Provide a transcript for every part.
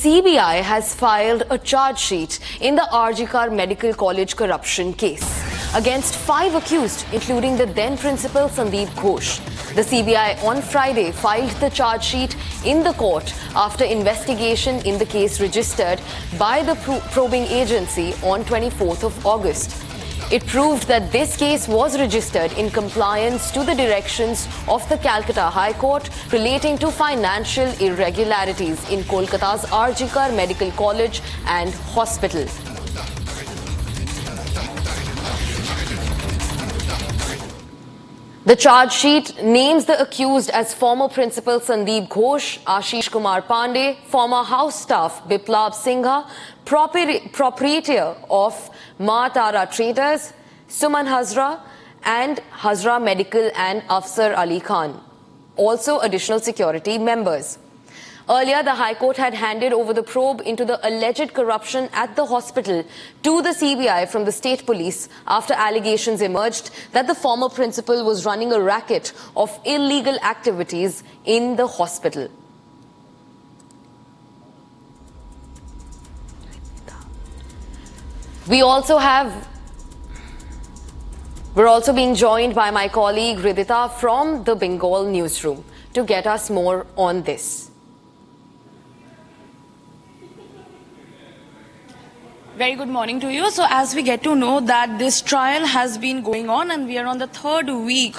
CBI has filed a charge sheet in the RG Kar Medical College corruption case against 5 accused, including the then principal Sandeep Ghosh. The CBI on Friday filed the charge sheet in the court after investigation in the case registered by the probing agency on 24th of August. It proved that this case was registered in compliance to the directions of the Calcutta High Court relating to financial irregularities in Kolkata's RG Kar Medical College and Hospital. The charge sheet names the accused as former principal Sandeep Ghosh, Ashish Kumar Pandey, former house staff Biplab Singha, proprietor of Ma Tara Traders, Suman Hazra, and Hazra Medical and Afsar Ali Khan. Also additional security members. Earlier, the High Court had handed over the probe into the alleged corruption at the hospital to the CBI from the state police after allegations emerged that the former principal was running a racket of illegal activities in the hospital. We're also being joined by my colleague Ridita from the Bengal newsroom to get us more on this. Very good morning to you. So as we get to know that this trial has been going on and we are on the third week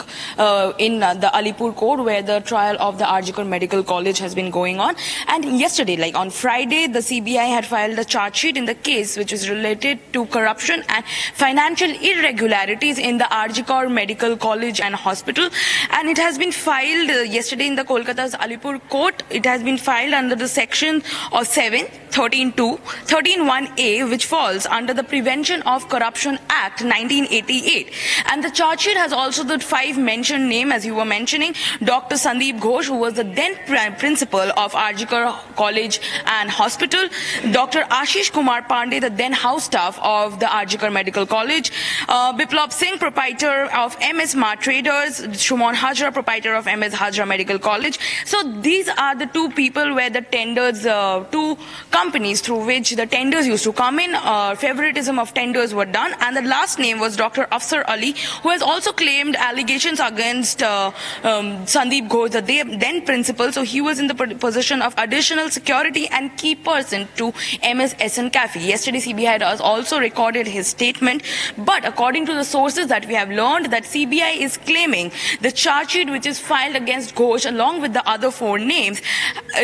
in the Alipur court where the trial of the RG Kar Medical College has been going on. And yesterday, like on Friday, the CBI had filed a charge sheet in the case which is related to corruption and financial irregularities in the RG Kar Medical College and Hospital. And it has been filed yesterday in the Kolkata's Alipur court. It has been filed under the section of 7, 13.2, 13.1a, which falls under the Prevention of Corruption Act 1988. And the charge sheet has also the 5 mentioned name, as you were mentioning, Dr. Sandeep Ghosh, who was the then principal of RG Kar College and Hospital, Dr. Ashish Kumar Pandey, the then house staff of the RG Kar Medical College, Biplab Singh, proprietor of MS Ma Traders, Suman Hazra, proprietor of MS Hazra Medical College. So these are the 2 people where the tenders, 2 companies through which the tenders used to come in, favoritism of tenders were done, and the last name was Dr. Afsar Ali, who has also claimed allegations against Sandeep Ghosh, the then principal. So he was in the position of additional security and key person to MS SN Cafe. Yesterday CBI has also recorded his statement, but according to the sources that we have learned, that CBI is claiming the charge sheet which is filed against Ghosh along with the other 4 names,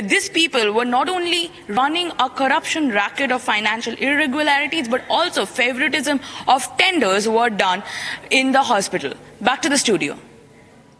these people were not only running a corruption racket of financial irregularities, but also favoritism of tenders were done in the hospital. Back to the studio.